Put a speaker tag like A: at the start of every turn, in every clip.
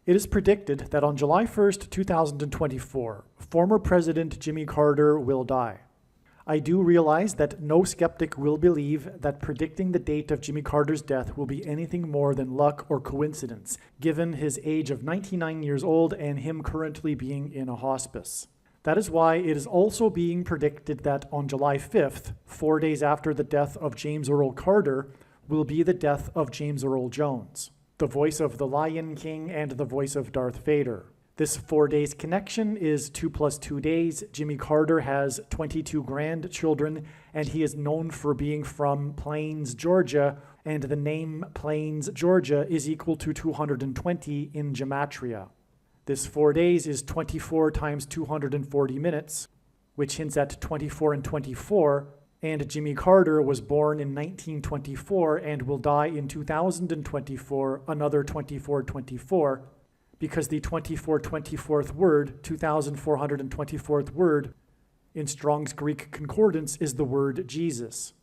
A: It is predicted that on July 1st, 2024, former President Jimmy Carter will die. I do realize that no skeptic will believe that predicting the date of Jimmy Carter's death will be anything more than luck or coincidence, given his age of 99 years old and him currently being in a hospice. That is why it is also being predicted that on July 5th, 4 days after the death of James Earl Carter, will be the death of James Earl Jones, the voice of the Lion King and the voice of Darth Vader. This 4 days connection is 2 plus 2 days. Jimmy Carter has 22 grandchildren, and he is known for being from Plains, Georgia, and the name Plains, Georgia is equal to 220 in gematria. This 4 days is 24 times 240 minutes, which hints at 24 and 24, and Jimmy Carter was born in 1924 and will die in 2024, another 2424, because the 2424th word, 2424th word, in Strong's Greek Concordance is the word Jesus.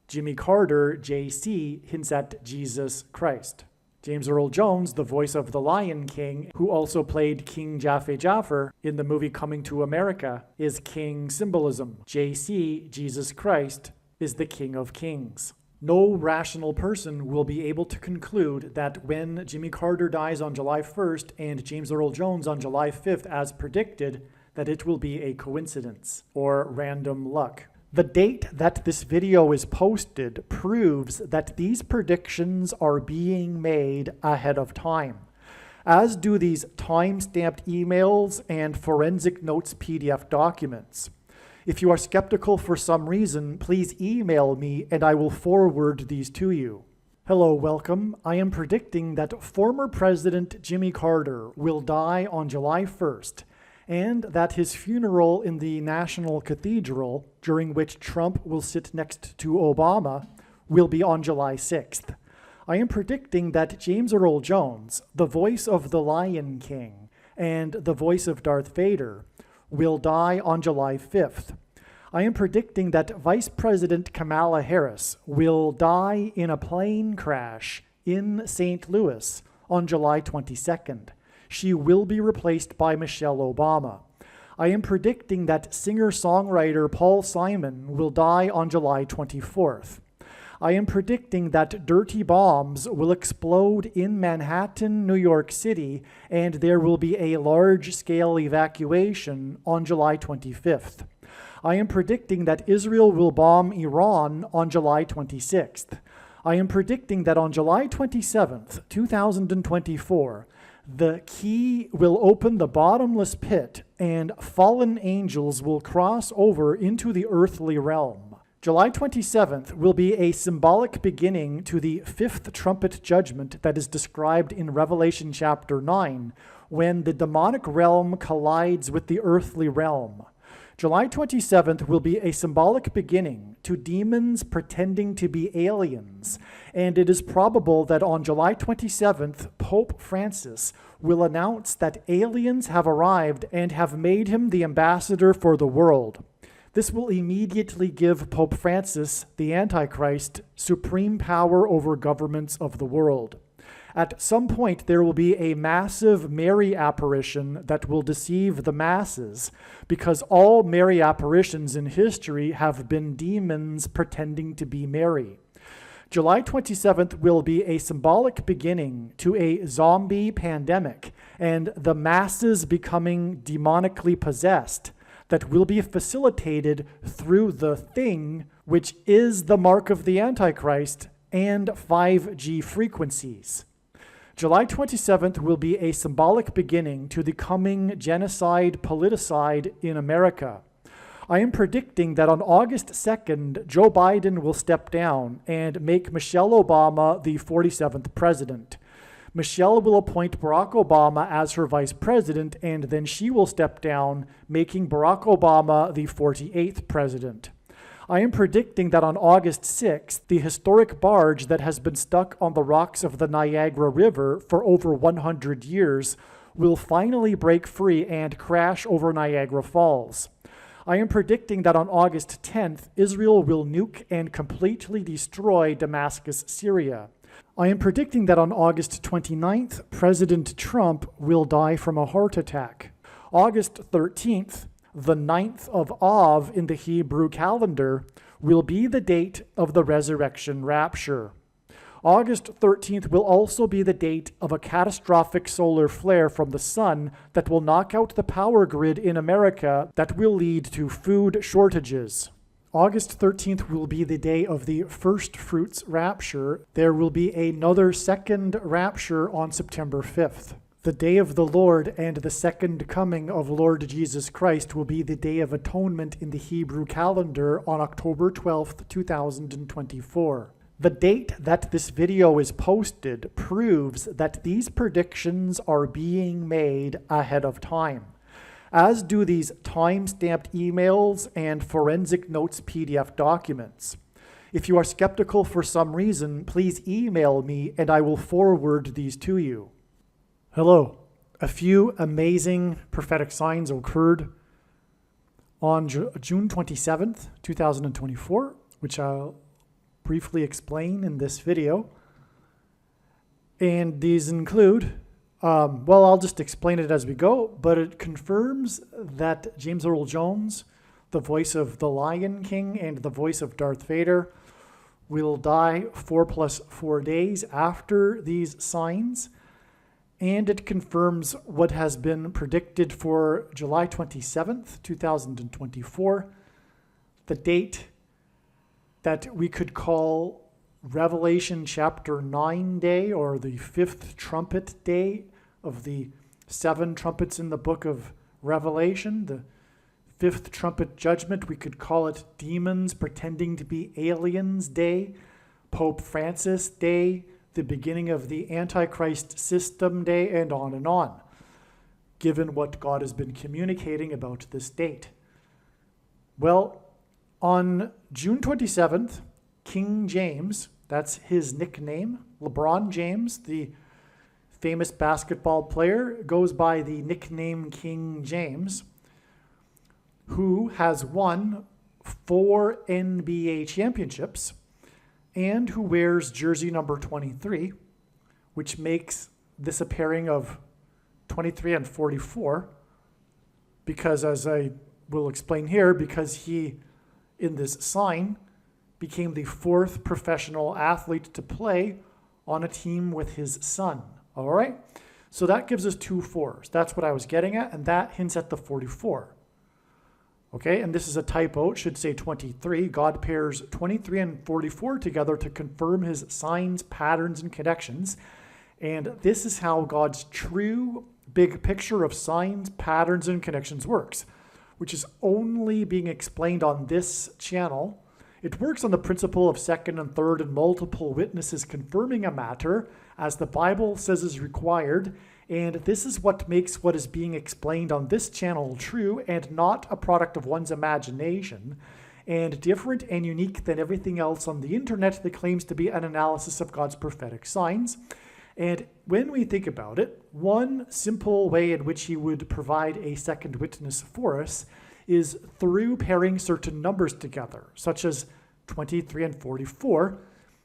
A: Jimmy Carter, JC, hints at Jesus Christ. James Earl Jones, the voice of the Lion King, who also played King Jaffe Jaffer in the movie Coming to America, is King symbolism. JC, Jesus Christ, is the King of Kings. No rational person will be able to conclude that when Jimmy Carter dies on July 1st and James Earl Jones on July 5th as predicted, that it will be a coincidence or random luck. The date that this video is posted proves that these predictions are being made ahead of time, as do these time-stamped emails and forensic notes PDF documents. If you are skeptical for some reason, please email me and I will forward these to you. Hello, welcome. I am predicting that former President Jimmy Carter will die on July 1st, and that his funeral in the National Cathedral, during which Trump will sit next to Obama, will be on July 6th. I am predicting that James Earl Jones, the voice of the Lion King and the voice of Darth Vader, will die on July 5th. I am predicting that Vice President Kamala Harris will die in a plane crash in St. Louis on July 22nd. She will be replaced by Michelle Obama. I am predicting that singer-songwriter Paul Simon will die on July 24th. I am predicting that dirty bombs will explode in Manhattan, New York City, and there will be a large-scale evacuation on July 25th. I am predicting that Israel will bomb Iran on July 26th. I am predicting that on July 27th, 2024, the key will open the bottomless pit and fallen angels will cross over into the earthly realm. July 27th will be a symbolic beginning to the fifth trumpet judgment that is described in Revelation chapter 9, when the demonic realm collides with the earthly realm. July 27th will be a symbolic beginning to demons pretending to be aliens, and it is probable that on July 27th, Pope Francis will announce that aliens have arrived and have made him the ambassador for the world. This will immediately give Pope Francis, the Antichrist, supreme power over governments of the world. At some point, there will be a massive Mary apparition that will deceive the masses, because all Mary apparitions in history have been demons pretending to be Mary. July 27th will be a symbolic beginning to a zombie pandemic and the masses becoming demonically possessed that will be facilitated through the thing, which is the mark of the Antichrist and 5G frequencies. July 27th will be a symbolic beginning to the coming genocide politicide in America. I am predicting that on August 2nd, Joe Biden will step down and make Michelle Obama the 47th president. Michelle will appoint Barack Obama as her vice president, and then she will step down, making Barack Obama the 48th president. I am predicting that on August 6th, the historic barge that has been stuck on the rocks of the Niagara River for over 100 years will finally break free and crash over Niagara Falls. I am predicting that on August 10th, Israel will nuke and completely destroy Damascus, Syria. I am predicting that on August 29th, President Trump will die from a heart attack. August 13th, the 9th of Av in the Hebrew calendar, will be the date of the resurrection rapture. August 13th will also be the date of a catastrophic solar flare from the sun that will knock out the power grid in America that will lead to food shortages. August 13th will be the day of the first fruits rapture. There will be another second rapture on September 5th. The day of the Lord and the second coming of Lord Jesus Christ will be the Day of Atonement in the Hebrew calendar on October 12th, 2024. The date that this video is posted proves that these predictions are being made ahead of time, as do these time-stamped emails and forensic notes PDF documents. If you are skeptical for some reason, please email me and I will forward these to you. Hello. A few amazing prophetic signs occurred on June 27th, 2024, which I'll briefly explain in this video. And these include, I'll just explain it as we go, but it confirms that James Earl Jones, the voice of the Lion King and the voice of Darth Vader, will die 4 + 4 days after these signs. And it confirms what has been predicted for July 27th, 2024, the date that we could call Revelation chapter 9 day, or the 5th trumpet day of the 7 trumpets in the book of Revelation, the 5th trumpet judgment. We could call it Demons Pretending to be Aliens Day, Pope Francis Day, the beginning of the Antichrist system day, and on, given what God has been communicating about this date. Well, on June 27th, King James, that's his nickname, LeBron James, the famous basketball player, goes by the nickname King James, who has won 4 NBA championships and who wears jersey number 23, which makes this a pairing of 23 and 44, because as I will explain here, because he, in this sign, became the 4th professional athlete to play on a team with his son. All right? So that gives us 2 4s. That's what I was getting at, and that hints at the 44. Okay, and this is a typo. It should say 23. God pairs 23 and 44 together to confirm his signs, patterns, and connections. And this is how God's true big picture of signs, patterns, and connections works, which is only being explained on this channel. It works on the principle of second and third and multiple witnesses confirming a matter, as the Bible says is required. And this is what makes what is being explained on this channel true and not a product of one's imagination, and different and unique than everything else on the internet that claims to be an analysis of God's prophetic signs. And when we think about it, one simple way in which he would provide a second witness for us is through pairing certain numbers together, such as 23 and 44,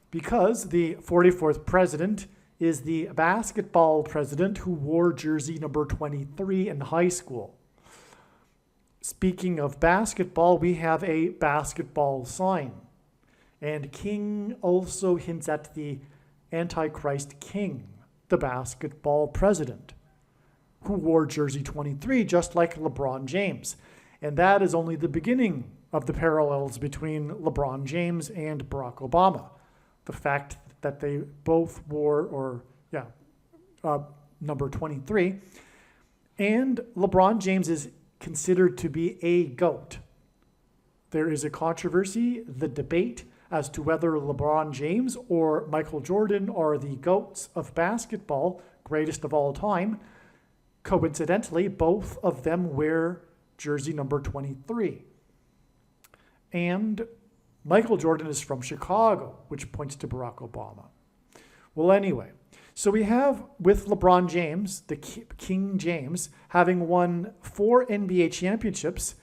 A: because the 44th president is the basketball president who wore jersey number 23 in high school. Speaking of basketball, we have a basketball sign. And king also hints at the Antichrist king, the basketball president, who wore jersey 23 just like LeBron James. And that is only the beginning of the parallels between LeBron James and Barack Obama. The fact that they both wore, number 23. And LeBron James is considered to be a GOAT. There is a controversy, the debate, as to whether LeBron James or Michael Jordan are the GOATs of basketball, greatest of all time. Coincidentally, both of them wear jersey number 23. And Michael Jordan is from Chicago, which points to Barack Obama. Well, anyway, so we have with LeBron James, the King James, having won 4 NBA championships,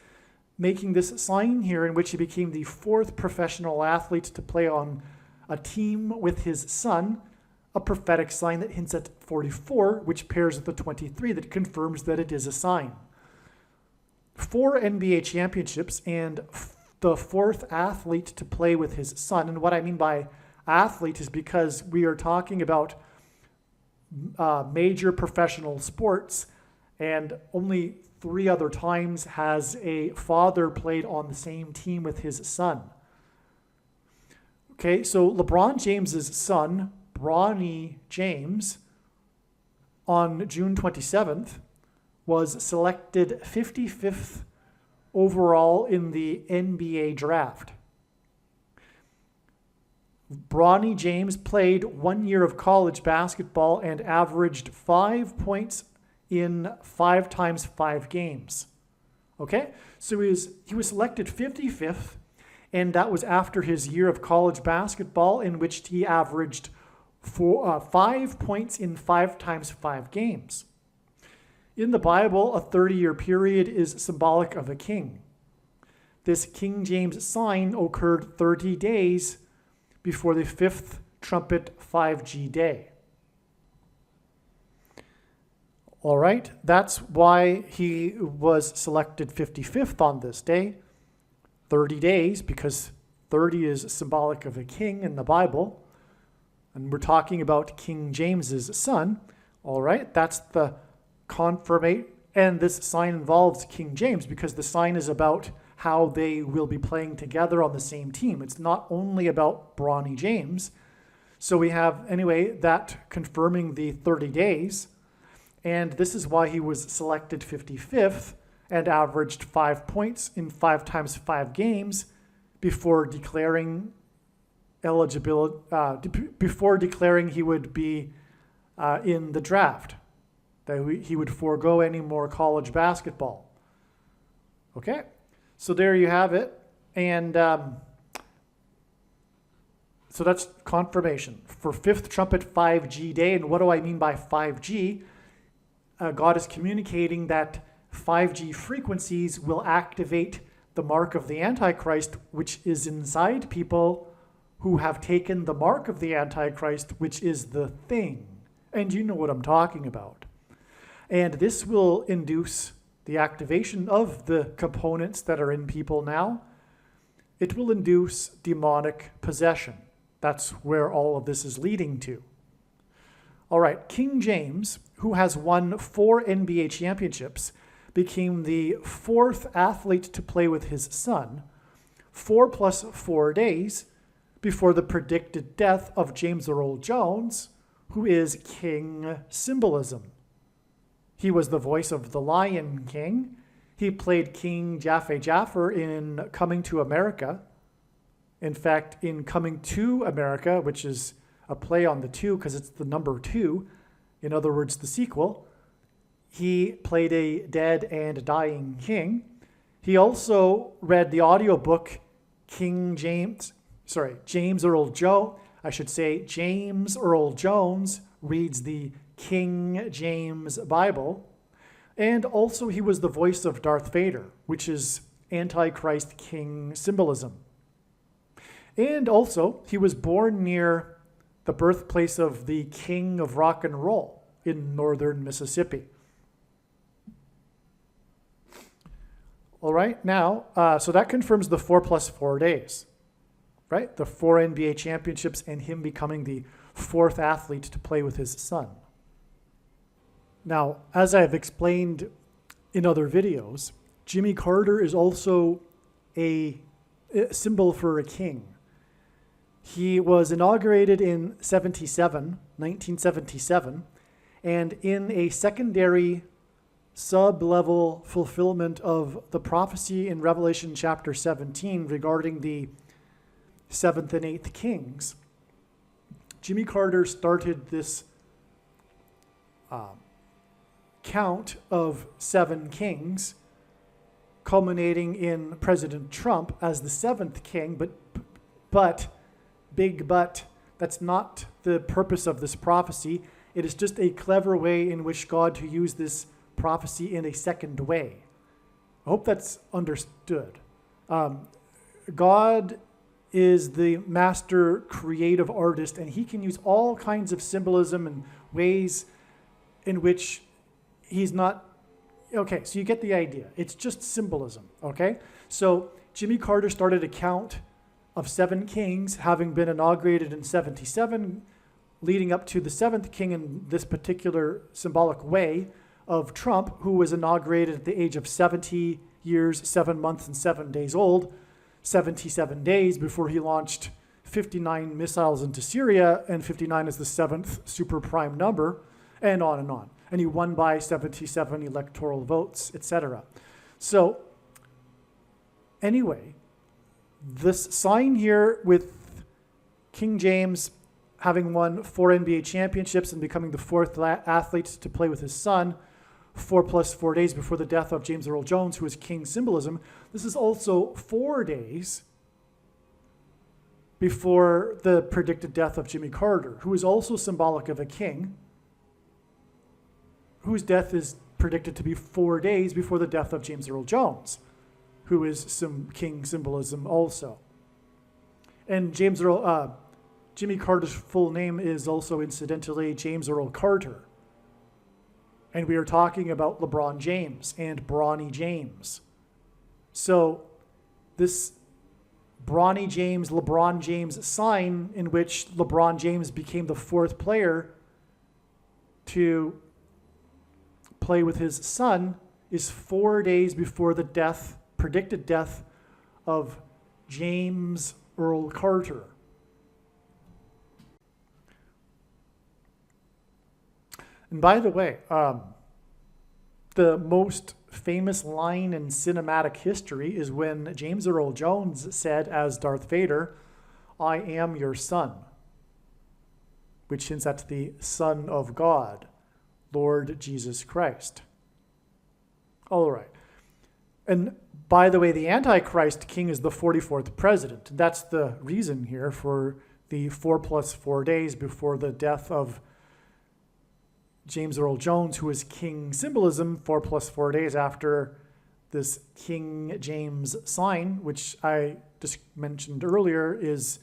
A: making this sign here in which he became the 4th professional athlete to play on a team with his son, a prophetic sign that hints at 44, which pairs with the 23 that confirms that it is a sign. 4 NBA championships and the 4th athlete to play with his son. And what I mean by athlete is because we are talking about major professional sports, and only 3 other times has a father played on the same team with his son. Okay, so LeBron James's son, Bronny James, on June 27th, was selected 55th overall in the NBA draft. Bronny James played 1 year of college basketball and averaged 5 points in 5 times 5 games. Okay, so he was selected 55th, and that was after his year of college basketball in which he averaged 5 points in 5 times 5 games. In the Bible, a 30-year period is symbolic of a king. This King James sign occurred 30 days before the 5th trumpet 5G day. All right, that's why he was selected 55th on this day. 30 days, because 30 is symbolic of a king in the Bible. And we're talking about King James's son. All right, that's the confirmation. And this sign involves King James because the sign is about how they will be playing together on the same team. It's not only about Bronny James. So we have, anyway, that confirming the 30 days. And this is why he was selected 55th and averaged 5 points in 5 times 5 games before declaring eligibility, before declaring he would be in the draft, that he would forego any more college basketball. Okay, so there you have it. And so that's confirmation for 5th trumpet 5G day. And what do I mean by 5G? God is communicating that 5G frequencies will activate the mark of the Antichrist, which is inside people who have taken the mark of the Antichrist, which is the thing. And you know what I'm talking about. And this will induce the activation of the components that are in people now. It will induce demonic possession. That's where all of this is leading to. All right, King James, who has won 4 NBA championships, became the 4th athlete to play with his son 4 plus 4 days before the predicted death of James Earl Jones, who is King Symbolism. He was the voice of the Lion King. He played King Jaffe Jaffer in Coming to America. In fact, in Coming to America, which is a play on the 2 because it's the number 2, in other words, the sequel, he played a dead and dying king. He also read the audiobook James Earl Jones reads the King James Bible. And also he was the voice of Darth Vader, which is Antichrist King Symbolism. And also he was born near the birthplace of the King of Rock and Roll in northern Mississippi. All right, now, so that confirms the 4 plus 4 days, right? The 4 NBA championships and him becoming the 4th athlete to play with his son. Now, as I've explained in other videos, Jimmy Carter is also a symbol for a king. He was inaugurated in 1977, and in a secondary sub-level fulfillment of the prophecy in Revelation chapter 17 regarding the 7th and 8th kings, Jimmy Carter started this count of 7 kings, culminating in President Trump as the 7th king, but that's not the purpose of this prophecy. It is just a clever way in which God to use this prophecy in a second way. I hope that's understood. God is the master creative artist, and he can use all kinds of symbolism and ways in which he's not, okay, so you get the idea. It's just symbolism, okay? So Jimmy Carter started a count of 7 kings, having been inaugurated in 77, leading up to the 7th king in this particular symbolic way of Trump, who was inaugurated at the age of 70 years, 7 months, and 7 days old, 77 days before he launched 59 missiles into Syria, and 59 is the 7th super prime number, and on and on. And he won by 77 electoral votes, etc. So anyway, this sign here with King James having won 4 NBA championships and becoming the 4th athlete to play with his son 4 days before the death of James Earl Jones, who is king symbolism. This is also 4 days before the predicted death of Jimmy Carter, who is also symbolic of a king, whose death is predicted to be 4 days before the death of James Earl Jones, who is some king symbolism also. And Jimmy Carter's full name is also incidentally James Earl Carter. And we are talking about LeBron James and Bronny James. So this Bronny James, LeBron James sign, in which LeBron James became the 4th player to play with his son, is 4 days before the predicted death of James Earl Carter. And by the way, the most famous line in cinematic history is when James Earl Jones said as Darth Vader, "I am your son," which hints at the Son of God, Lord Jesus Christ. All right. And by the way, the Antichrist king is the 44th president. That's the reason here for the 4 + 4 days before the death of James Earl Jones, who is king symbolism, 4 + 4 days after this King James sign, which I just mentioned earlier, is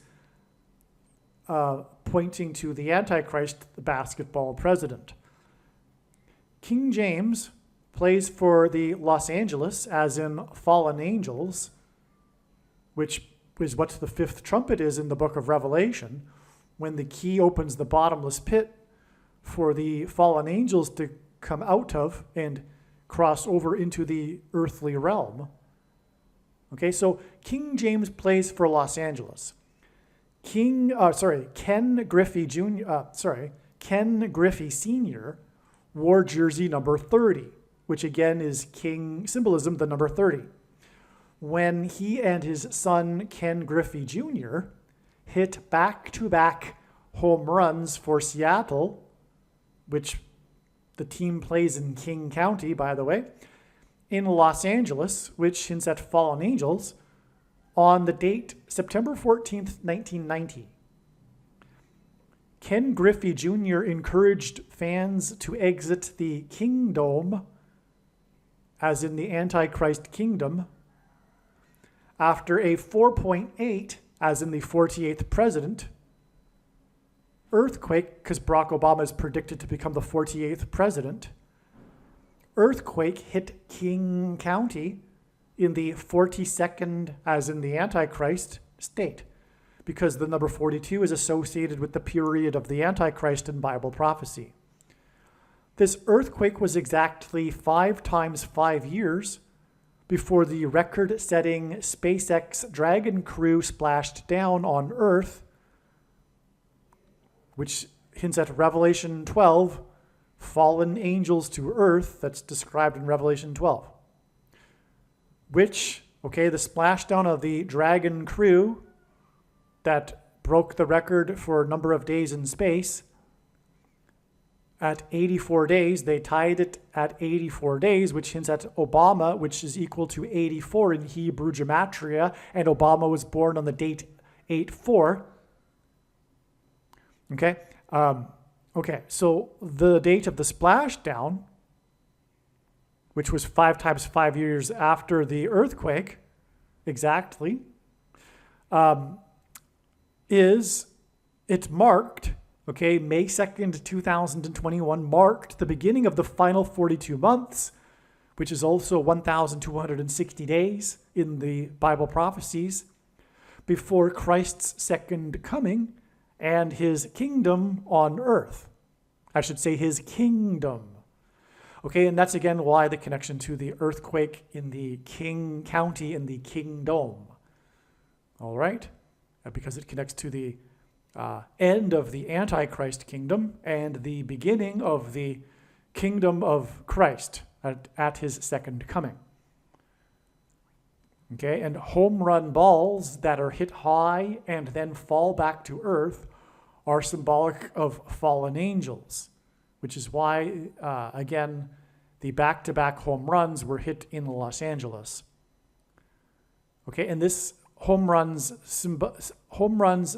A: pointing to the Antichrist, the basketball president. King James plays for the Los Angeles, as in fallen angels, which is what the 5th trumpet is in the book of Revelation, when the key opens the bottomless pit for the fallen angels to come out of and cross over into the earthly realm. Okay, so King James plays for Los Angeles. Ken Griffey Sr. wore jersey number 30, which again is king symbolism, the number 30. When he and his son Ken Griffey Jr. hit back-to-back home runs for Seattle, which the team plays in King County, by the way, in Los Angeles, which hints at fallen angels, on the date September 14th, 1990. Ken Griffey Jr. encouraged fans to exit the Kingdome, as in the Antichrist kingdom, after a 4.8, as in the 48th president, earthquake, because Barack Obama is predicted to become the 48th president. Earthquake hit King County in the 42nd, as in the Antichrist, state, because the number 42 is associated with the period of the Antichrist in Bible prophecy. This earthquake was exactly 5 times 5 years before the record-setting SpaceX Dragon crew splashed down on Earth, which hints at Revelation 12, fallen angels to earth, that's described in Revelation 12. Which, okay, the splashdown of the Dragon crew that broke the record for a number of days in space, at 84 days, they tied it at 84 days, which hints at Obama, which is equal to 84 in Hebrew gematria, and Obama was born on the date 8/4. Okay. So the date of the splashdown, which was 5 times 5 years after the earthquake, exactly, is it marked, okay, May 2nd, 2021 marked the beginning of the final 42 months, which is also 1,260 days in the Bible prophecies, before Christ's second coming and his kingdom on earth. I should say his kingdom. Okay, and that's again why the connection to the earthquake in the King County in the kingdom. All right? Because it connects to the end of the Antichrist kingdom and the beginning of the kingdom of Christ at his second coming. Okay, and home run balls that are hit high and then fall back to earth are symbolic of fallen angels, which is why, again, the back-to-back home runs were hit in Los Angeles. Okay, and this home runs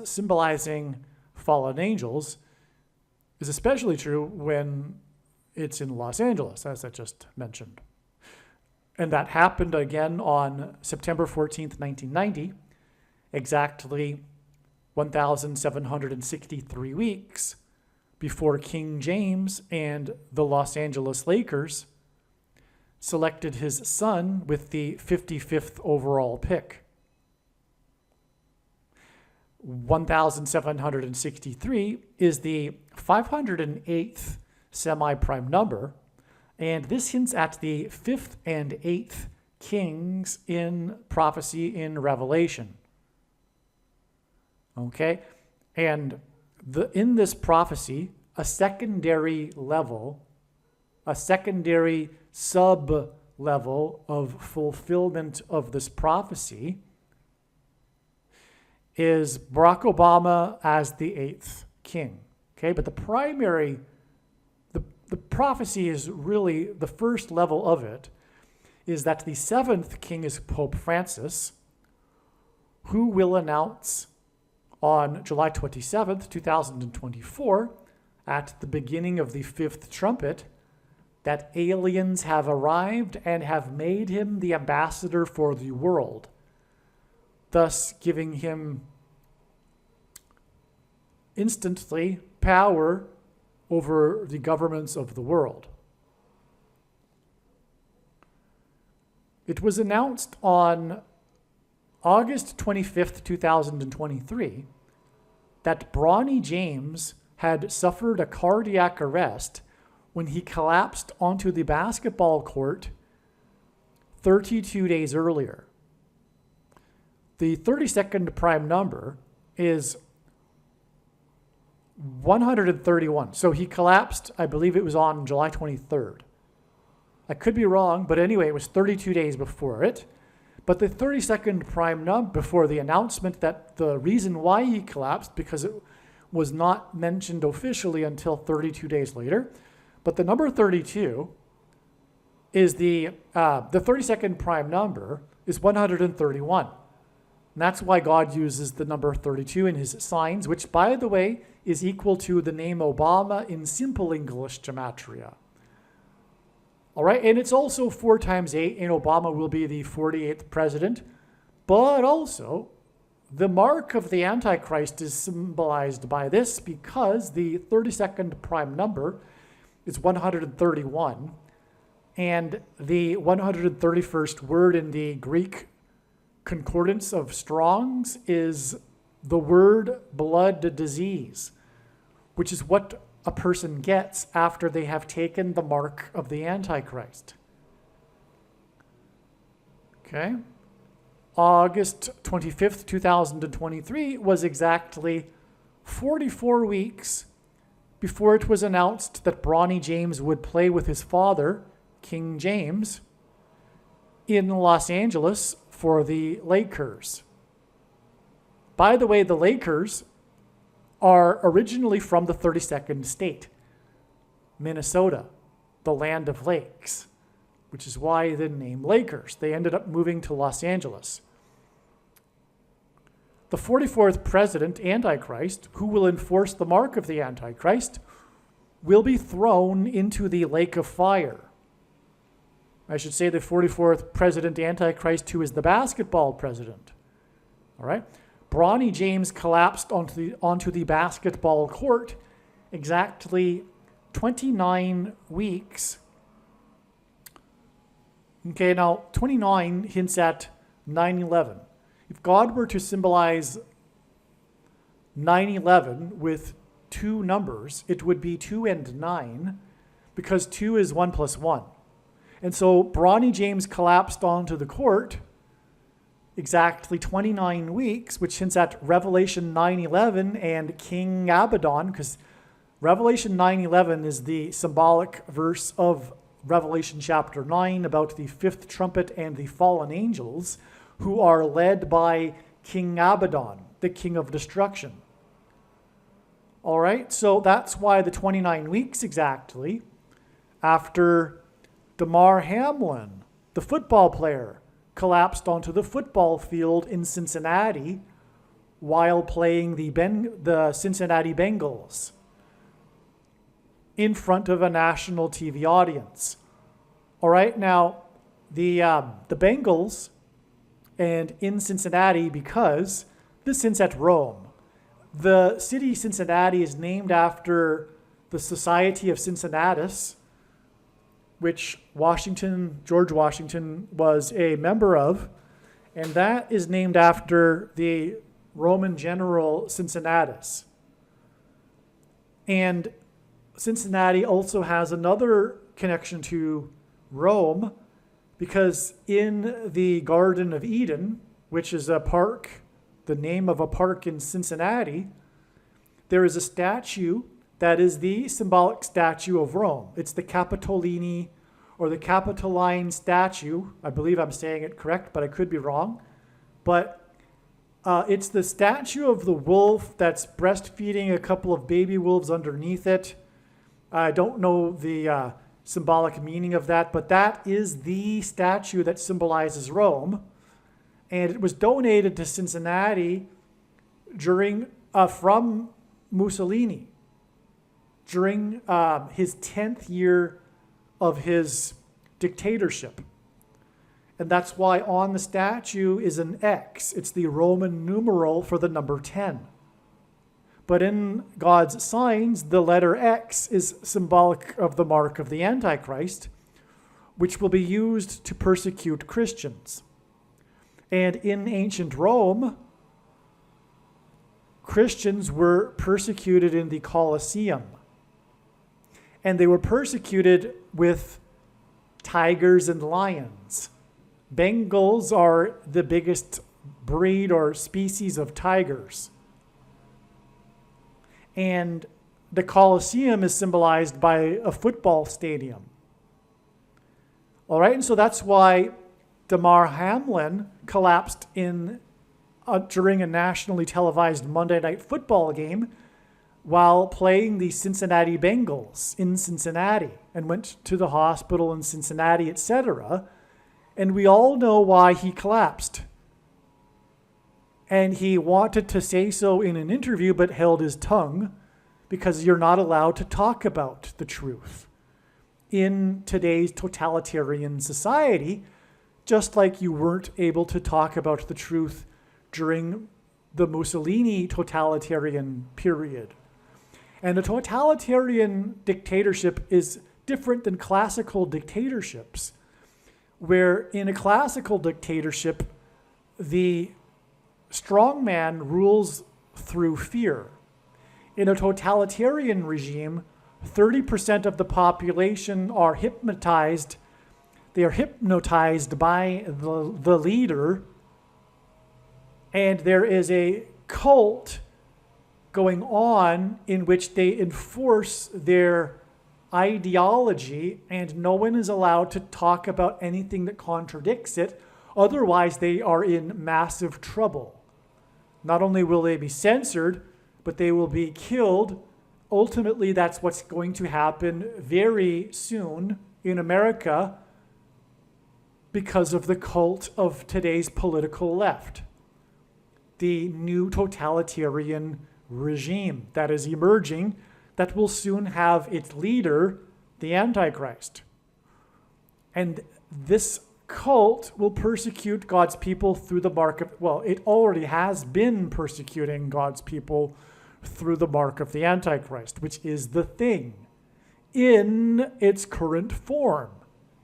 A: symbolizing fallen angels is especially true when it's in Los Angeles, as I just mentioned. And that happened again on September 14th, 1990, exactly 1,763 weeks before King James and the Los Angeles Lakers selected his son with the 55th overall pick. 1,763 is the 508th semi-prime number, and this hints at the 5th and 8th kings in prophecy in Revelation. Okay? And in this prophecy, a secondary sub-level of fulfillment of this prophecy is Barack Obama as the 8th king. Okay? But the prophecy is really, the first level of it is that the 7th king is Pope Francis, who will announce on July 27th, 2024, at the beginning of the 5th trumpet, that aliens have arrived and have made him the ambassador for the world, thus giving him instantly power over the governments of the world. It was announced on August 25th, 2023, that Bronny James had suffered a cardiac arrest when he collapsed onto the basketball court 32 days earlier. The 32nd prime number is 131. So he collapsed, I believe it was on July 23rd. I could be wrong, but anyway, it was 32 days before it. But the 32nd prime number, before the announcement that the reason why he collapsed, because it was not mentioned officially until 32 days later. But the number 32 is the 32nd prime number is 131. And that's why God uses the number 32 in his signs, which, by the way, is equal to the name Obama in simple English gematria. All right, and it's also 4 times 8, and Obama will be the 48th president. But also, the mark of the Antichrist is symbolized by this because the 32nd prime number is 131, and the 131st word in the Greek Concordance of Strong's is the word blood disease, which is what a person gets after they have taken the mark of the Antichrist. Okay? August 25th, 2023 was exactly 44 weeks before it was announced that Bronny James would play with his father, King James, in Los Angeles for the Lakers. By the way, the Lakers are originally from the 32nd state, Minnesota, the land of lakes, which is why the name Lakers. They ended up moving to Los Angeles. The 44th president, Antichrist, who will enforce the mark of the Antichrist, will be thrown into the lake of fire. I should say the 44th president, Antichrist, who is the basketball president. All right? Bronny James collapsed onto the basketball court exactly 29 weeks. Okay, now 29 hints at 9/11. If God were to symbolize 9/11 with two numbers, it would be 2 and 9, because 2 is 1 plus 1. And so Bronny James collapsed onto the court exactly 29 weeks, which hints at Revelation 9:11 and King Abaddon, because Revelation 9:11 is the symbolic verse of Revelation chapter 9 about the fifth trumpet and the fallen angels who are led by King Abaddon, the king of destruction. All right, so that's why the 29 weeks exactly after Damar Hamlin, the football player, collapsed onto the football field in Cincinnati while playing the Cincinnati Bengals in front of a national TV audience. All right, now the Bengals and in Cincinnati, because this hints at Rome. The city Cincinnati is named after the Society of Cincinnatus, which George Washington was a member of, and that is named after the Roman general Cincinnatus. And Cincinnati also has another connection to Rome, because in the Garden of Eden, which is a park, the name of a park in Cincinnati, there is a statue that is the symbolic statue of Rome. It's the Capitoline or the Capitoline statue. I believe I'm saying it correct, but I could be wrong. But it's the statue of the wolf that's breastfeeding a couple of baby wolves underneath it. I don't know the symbolic meaning of that, but that is the statue that symbolizes Rome. And it was donated to Cincinnati from Mussolini during his 10th year of his dictatorship. And that's why on the statue is an X. It's the Roman numeral for the number 10. But in God's signs, the letter X is symbolic of the mark of the Antichrist, which will be used to persecute Christians. And in ancient Rome, Christians were persecuted in the Colosseum. And they were persecuted with tigers and lions. Bengals are the biggest breed or species of tigers. And the Colosseum is symbolized by a football stadium. All right, and so that's why Damar Hamlin collapsed during a nationally televised Monday Night Football game while playing the Cincinnati Bengals in Cincinnati, and went to the hospital in Cincinnati, etc. And we all know why he collapsed. And he wanted to say so in an interview, but held his tongue, because you're not allowed to talk about the truth in today's totalitarian society, just like you weren't able to talk about the truth during the Mussolini totalitarian period. And a totalitarian dictatorship is different than classical dictatorships, where in a classical dictatorship, the strong man rules through fear. In a totalitarian regime, 30% of the population are hypnotized. They are hypnotized by the leader, and there is a cult going on in which they enforce their ideology, and no one is allowed to talk about anything that contradicts it. Otherwise, they are in massive trouble. Not only will they be censored, but they will be killed. Ultimately, that's what's going to happen very soon in America because of the cult of today's political left. The new totalitarian regime that is emerging, that will soon have its leader, the Antichrist. And this cult will persecute God's people through the mark of, well, it already has been persecuting God's people through the mark of the Antichrist, which is the thing in its current form.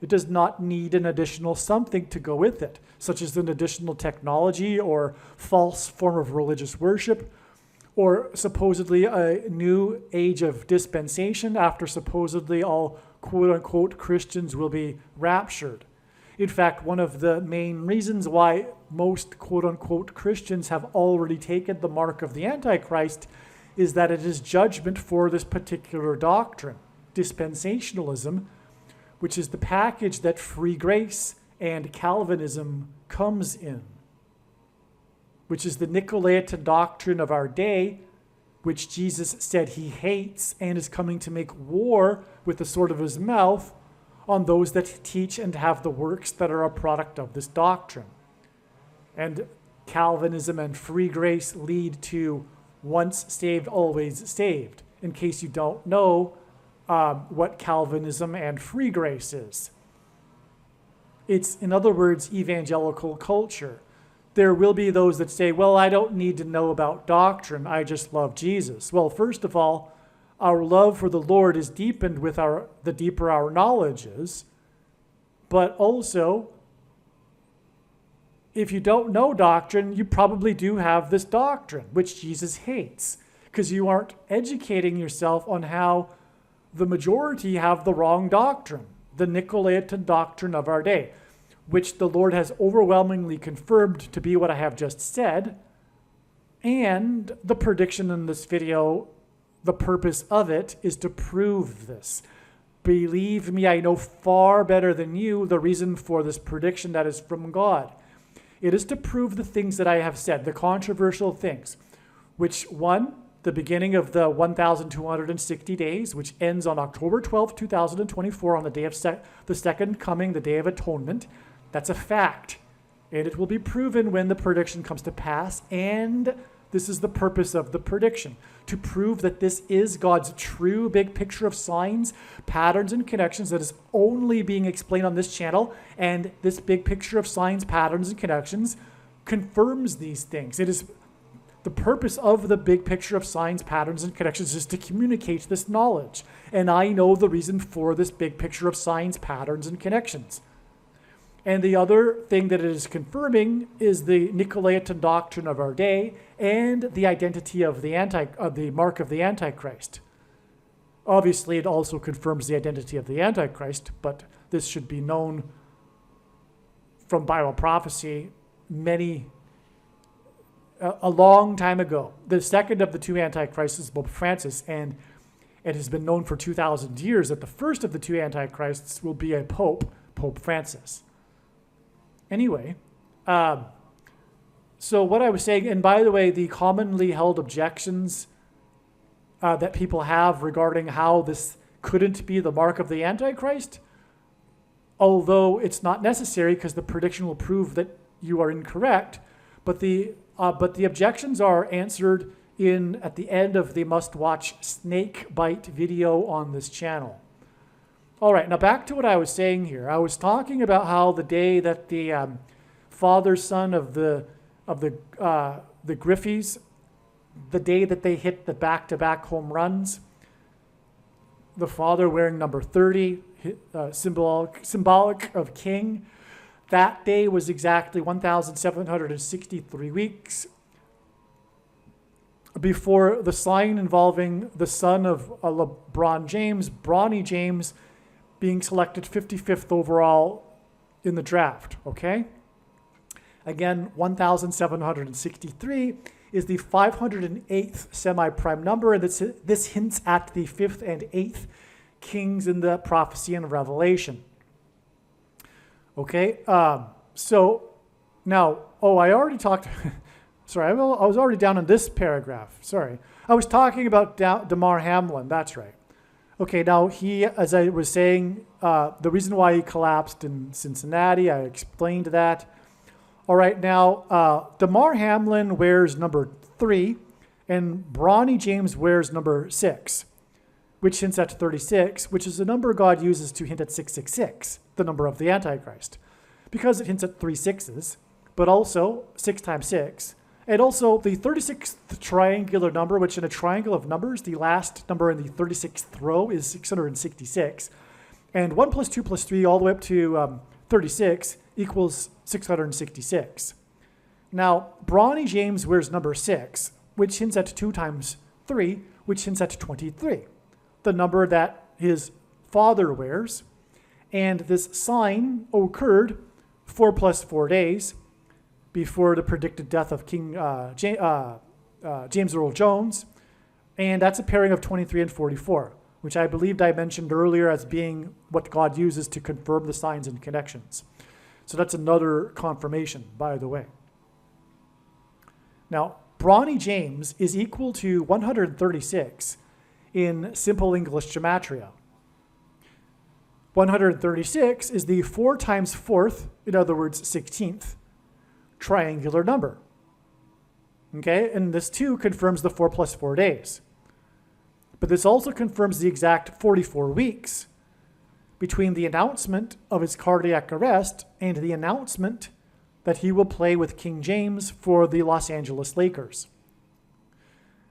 A: It does not need an additional something to go with it, such as an additional technology or false form of religious worship, or supposedly a new age of dispensation after supposedly all quote-unquote Christians will be raptured. In fact, one of the main reasons why most quote-unquote Christians have already taken the mark of the Antichrist is that it is judgment for this particular doctrine, dispensationalism, which is the package that free grace and Calvinism comes in, which is the Nicolaitan doctrine of our day, which Jesus said he hates and is coming to make war with the sword of his mouth on those that teach and have the works that are a product of this doctrine. And Calvinism and free grace lead to once saved, always saved. In case you don't know what Calvinism and free grace is. It's, in other words, evangelical culture. There will be those that say, well, I don't need to know about doctrine, I just love Jesus. Well, first of all, our love for the Lord is deepened with the deeper our knowledge is. But also, if you don't know doctrine, you probably do have this doctrine, which Jesus hates, because you aren't educating yourself on how the majority have the wrong doctrine, the Nicolaitan doctrine of our day, which the Lord has overwhelmingly confirmed to be what I have just said. And the prediction in this video, the purpose of it is to prove this. Believe me, I know far better than you the reason for this prediction that is from God. It is to prove the things that I have said, the controversial things, which one, the beginning of the 1,260 days, which ends on October 12, 2024, on the day of the second coming, the Day of Atonement. That's a fact. And it will be proven when the prediction comes to pass. And this is the purpose of the prediction, to prove that this is God's true big picture of signs, patterns, and connections that is only being explained on this channel. And this big picture of signs, patterns, and connections confirms these things. It is the purpose of the big picture of signs, patterns, and connections is to communicate this knowledge. And I know the reason for this big picture of signs, patterns, and connections. And the other thing that it is confirming is the Nicolaitan doctrine of our day and the identity of the mark of the Antichrist. Obviously, it also confirms the identity of the Antichrist, but this should be known from Bible prophecy a long time ago. The second of the two Antichrists is Pope Francis, and it has been known for 2,000 years that the first of the two Antichrists will be a pope, Pope Francis. Anyway, so what I was saying, and by the way, the commonly held objections that people have regarding how this couldn't be the mark of the Antichrist, although it's not necessary because the prediction will prove that you are incorrect, but the objections are answered at the end of the must-watch snake bite video on this channel. All right, now back to what I was saying here. I was talking about how the day that the father-son of the Griffeys, the day that they hit the back-to-back home runs, the father wearing number 30, symbolic of king, that day was exactly 1,763 weeks before the sign involving the son of LeBron James, Bronny James, being selected 55th overall in the draft, okay? Again, 1,763 is the 508th semi-prime number, and this hints at the 5th and 8th kings in the prophecy and Revelation. Okay, so now, I already talked, sorry, I was already down in this paragraph, sorry. I was talking about Damar Hamlin, that's right. Okay, now he, as I was saying, the reason why he collapsed in Cincinnati, I explained that. All right, now, Damar Hamlin wears number 3, and Bronny James wears number 6, which hints at 36, which is the number God uses to hint at 666, the number of the Antichrist. because it hints at 3 6s, but also 6 times 6. And also the 36th triangular number, which in a triangle of numbers, the last number in the 36th row is 666. And 1 plus 2 plus 3 all the way up to 36 equals 666. Now, Bronny James wears number 6, which hints at 2 times 3, which hints at 23, the number that his father wears. And this sign occurred 4 plus 4 days before the predicted death of King James Earl Jones. And that's a pairing of 23 and 44, which I believed I mentioned earlier as being what God uses to confirm the signs and connections. So that's another confirmation, by the way. Now, Bronny James is equal to 136 in simple English gematria. 136 is the 4 times 4th, in other words, 16th, triangular number. Okay, and this too confirms the 4 plus 4 days. But this also confirms the exact 44 weeks between the announcement of his cardiac arrest and the announcement that he will play with King James for the Los Angeles Lakers,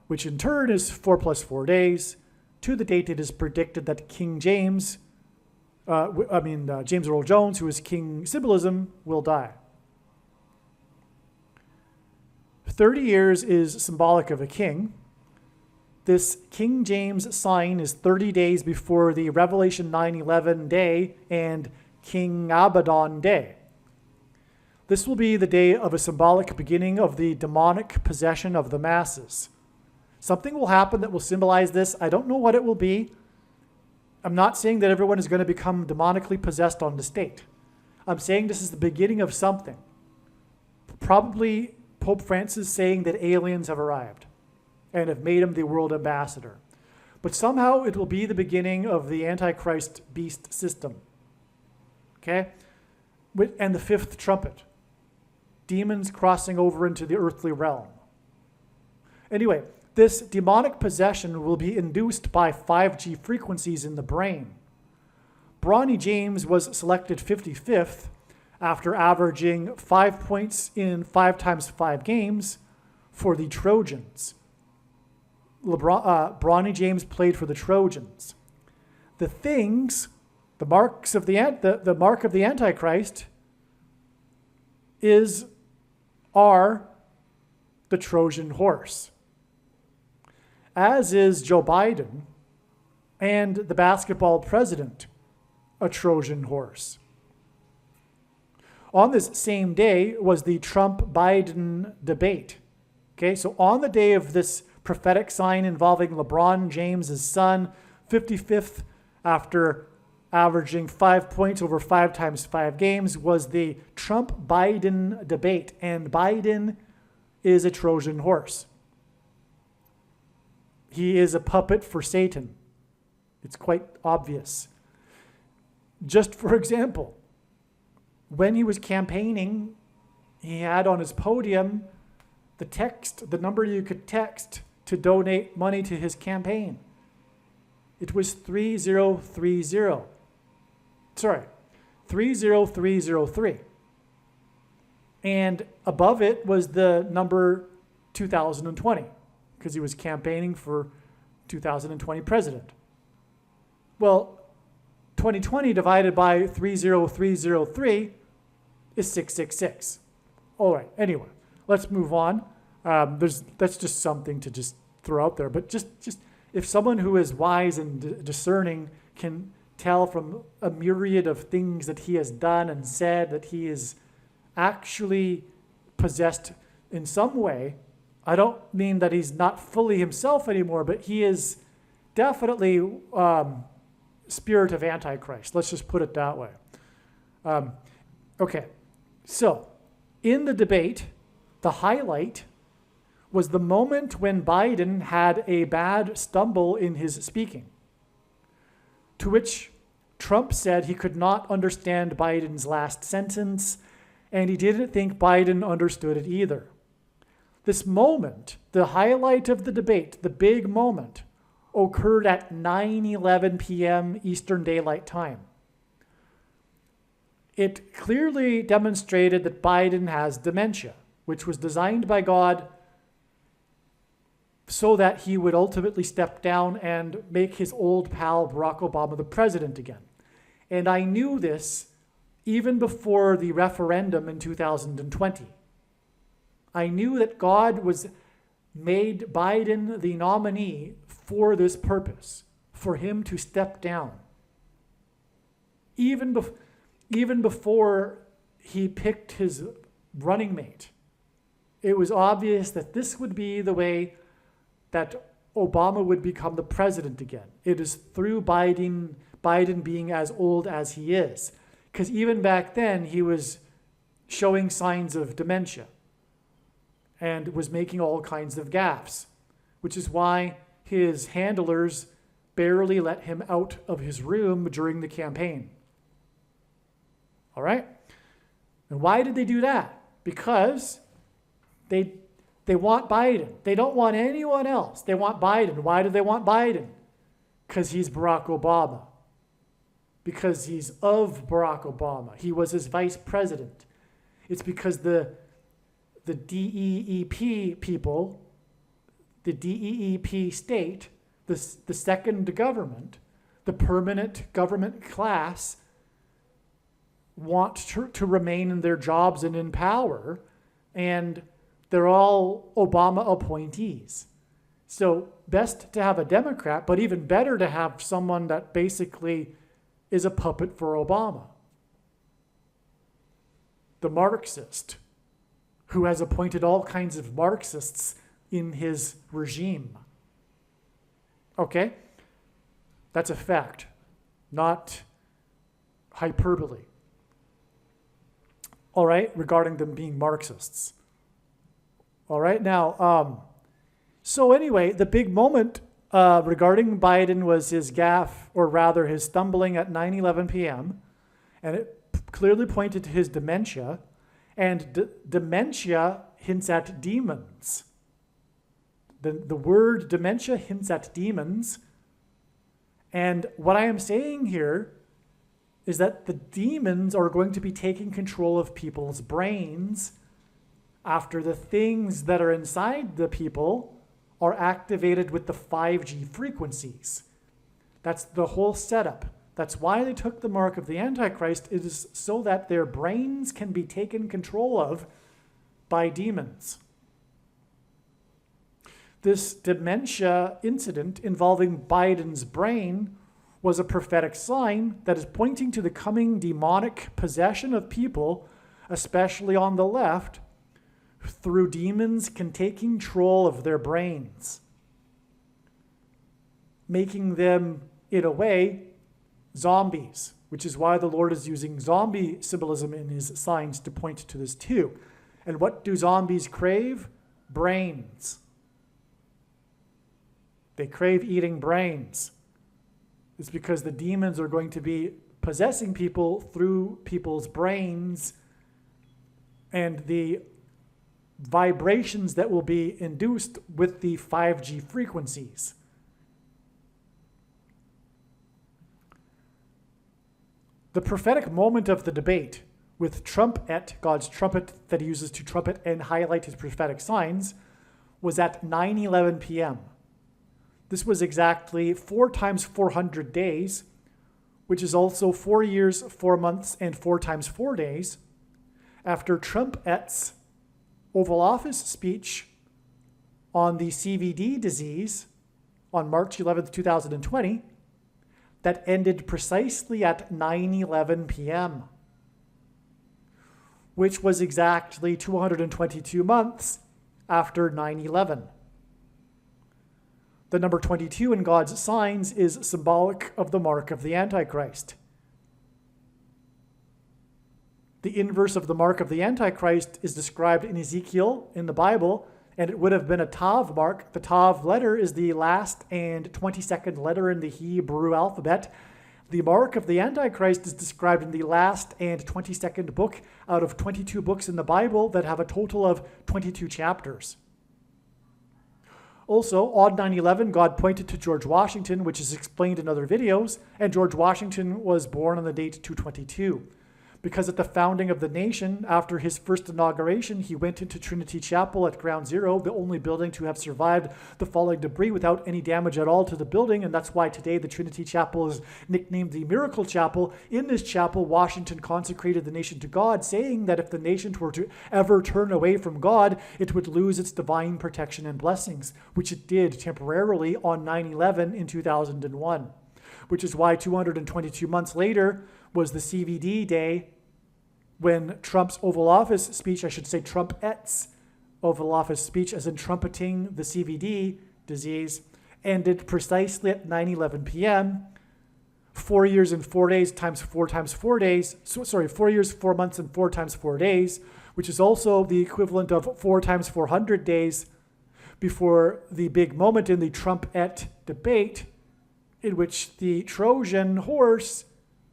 A: which in turn is 4 plus 4 days to the date it is predicted that King James, James Earl Jones, who is King Symbolism, will die. 30 years is symbolic of a king. This King James sign is 30 days before the Revelation 9:11 day and King Abaddon day. This will be the day of a symbolic beginning of the demonic possession of the masses. Something will happen that will symbolize this. I don't know what it will be. I'm not saying that everyone is going to become demonically possessed on the state. I'm saying this is the beginning of something. Probably Pope Francis saying that aliens have arrived and have made him the world ambassador. But somehow it will be the beginning of the Antichrist beast system. Okay? And the 5th trumpet. Demons crossing over into the earthly realm. Anyway, this demonic possession will be induced by 5G frequencies in the brain. Bronny James was selected 55th after averaging 5 points in 5 times 5 games for the Trojans. Bronny James played for the Trojans. The things, the mark of the Antichrist are the Trojan horse, as is Joe Biden and the basketball president, a Trojan horse. On this same day was the Trump-Biden debate. Okay, so on the day of this prophetic sign involving LeBron James' son, 55th after averaging 5 points over 5 times 5 games, was the Trump-Biden debate. And Biden is a Trojan horse. He is a puppet for Satan. It's quite obvious. Just for example, when he was campaigning, he had on his podium the number you could text to donate money to his campaign. It was 30303. 30303. And above it was the number 2020, because he was campaigning for 2020 president. Well, 2020 divided by 30303 is 666. All right, anyway, let's move on. That's just something to just throw out there. But just if someone who is wise and discerning can tell from a myriad of things that he has done and said that he is actually possessed in some way, I don't mean that he's not fully himself anymore, but he is definitely spirit of Antichrist. Let's just put it that way. Okay, so in the debate, the highlight was the moment when Biden had a bad stumble in his speaking, to which Trump said he could not understand Biden's last sentence, and he didn't think Biden understood it either. This moment, the highlight of the debate, the big moment, occurred at 9:11 p.m. Eastern Daylight Time. it clearly demonstrated that Biden has dementia, which was designed by God so that he would ultimately step down and make his old pal Barack Obama the president again. And I knew this even before the referendum in 2020. I knew that God was made Biden the nominee for this purpose, for him to step down. Even before he picked his running mate, it was obvious that this would be the way that Obama would become the president again. It is through Biden being as old as he is. Because even back then, he was showing signs of dementia and was making all kinds of gaffes, which is why his handlers barely let him out of his room during the campaign. All right? And why did they do that? Because they want Biden. They don't want anyone else. They want Biden. Why do they want Biden? Because he's Barack Obama. Because he's of Barack Obama. He was his vice president. It's because the DEEP people, the DEEP state, the second government, the permanent government class, want to remain in their jobs and in power, and they're all Obama appointees. So best to have a Democrat, but even better to have someone that basically is a puppet for Obama. The Marxist, who has appointed all kinds of Marxists in his regime. Okay? That's a fact, not hyperbole. All right, regarding them being Marxists. All right, now, so anyway, the big moment regarding Biden was his gaffe, or rather his stumbling at 9:11 p.m., and it clearly pointed to his dementia, and dementia hints at demons. The word dementia hints at demons, and what I am saying here is that the demons are going to be taking control of people's brains after the things that are inside the people are activated with the 5G frequencies. That's the whole setup. That's why they took the mark of the Antichrist. It is so that their brains can be taken control of by demons. This dementia incident involving Biden's brain was a prophetic sign that is pointing to the coming demonic possession of people, especially on the left, through demons taking control of their brains, making them, in a way, zombies, which is why the Lord is using zombie symbolism in his signs to point to this too. And what do zombies crave? Brains. They crave eating brains. It's because the demons are going to be possessing people through people's brains, and the vibrations that will be induced with the 5G frequencies. The prophetic moment of the debate with trumpet, God's trumpet that he uses to trumpet and highlight his prophetic signs, was at 9:11 p.m. This was exactly 4 times 400 days, which is also 4 years, 4 months, and 4 times 4 days, after Trumpet's Oval Office speech on the CVD disease on March 11th, 2020, that ended precisely at 9:11 p.m., which was exactly 222 months after 9/11. The number 22 in God's signs is symbolic of the mark of the Antichrist. The inverse of the mark of the Antichrist is described in Ezekiel in the Bible, and it would have been a Tav mark. The Tav letter is the last and 22nd letter in the Hebrew alphabet. The mark of the Antichrist is described in the last and 22nd book out of 22 books in the Bible that have a total of 22 chapters. Also, on 9/11, God pointed to George Washington, which is explained in other videos, and George Washington was born on the date 222. because at the founding of the nation, after his first inauguration, he went into Trinity Chapel at Ground Zero, the only building to have survived the falling debris without any damage at all to the building, and that's why today the Trinity Chapel is nicknamed the Miracle Chapel. In this chapel, Washington consecrated the nation to God, saying that if the nation were to ever turn away from God, it would lose its divine protection and blessings, which it did temporarily on 9/11 in 2001, which is why 222 months later was the CVD day, when Trump's Oval Office speech, I should say Trumpet's Oval Office speech, as in trumpeting the CVD disease, ended precisely at 9:11 p.m. 4 years and 4 days times 4 times 4 days. 4 years, 4 months, and 4 times 4 days, which is also the equivalent of 4 times 400 days before the big moment in the Trumpet debate, in which the Trojan horse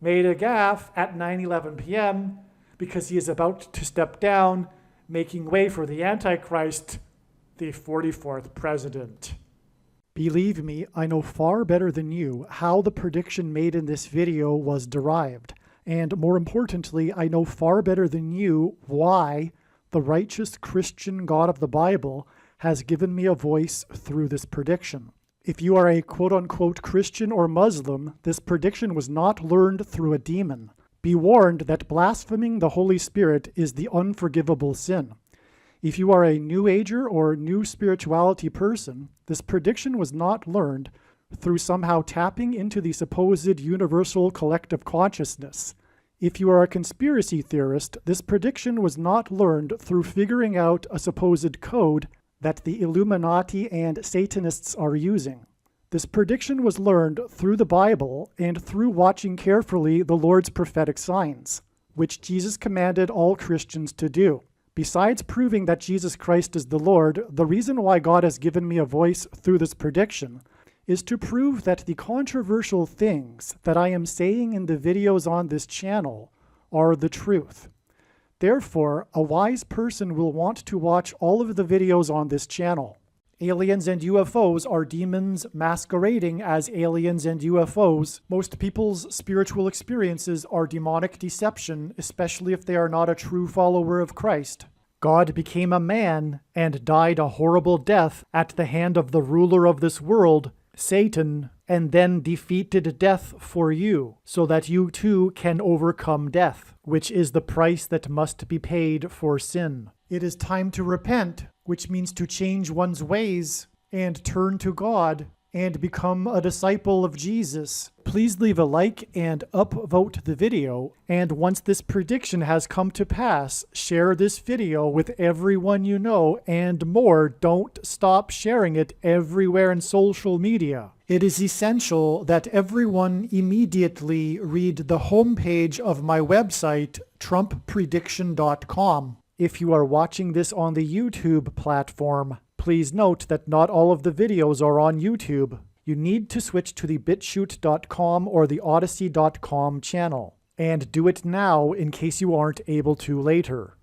A: made a gaffe at 9:11 p.m. because he is about to step down, making way for the Antichrist, the 44th president. Believe me, I know far better than you how the prediction made in this video was derived. And more importantly, I know far better than you why the righteous Christian God of the Bible has given me a voice through this prediction. If you are a quote-unquote Christian or Muslim, this prediction was not learned through a demon. Be warned that blaspheming the Holy Spirit is the unforgivable sin. If you are a New Ager or New Spirituality person, this prediction was not learned through somehow tapping into the supposed universal collective consciousness. If you are a conspiracy theorist, this prediction was not learned through figuring out a supposed code that the Illuminati and Satanists are using. This prediction was learned through the Bible and through watching carefully the Lord's prophetic signs, which Jesus commanded all Christians to do. Besides proving that Jesus Christ is the Lord, the reason why God has given me a voice through this prediction is to prove that the controversial things that I am saying in the videos on this channel are the truth. Therefore, a wise person will want to watch all of the videos on this channel. Aliens and UFOs are demons masquerading as aliens and UFOs. Most people's spiritual experiences are demonic deception, especially if they are not a true follower of Christ. God became a man and died a horrible death at the hand of the ruler of this world, Satan, and then defeated death for you, so that you too can overcome death, which is the price that must be paid for sin. It is time to repent, which means to change one's ways and turn to God and become a disciple of Jesus. Please leave a like and upvote the video, and once this prediction has come to pass, share this video with everyone you know, and more, don't stop sharing it everywhere in social media. It is essential that everyone immediately read the homepage of my website, TrumpPrediction.com. If you are watching this on the YouTube platform, please note that not all of the videos are on YouTube. You need to switch to the BitChute.com or the Odyssey.com channel. And do it now in case you aren't able to later.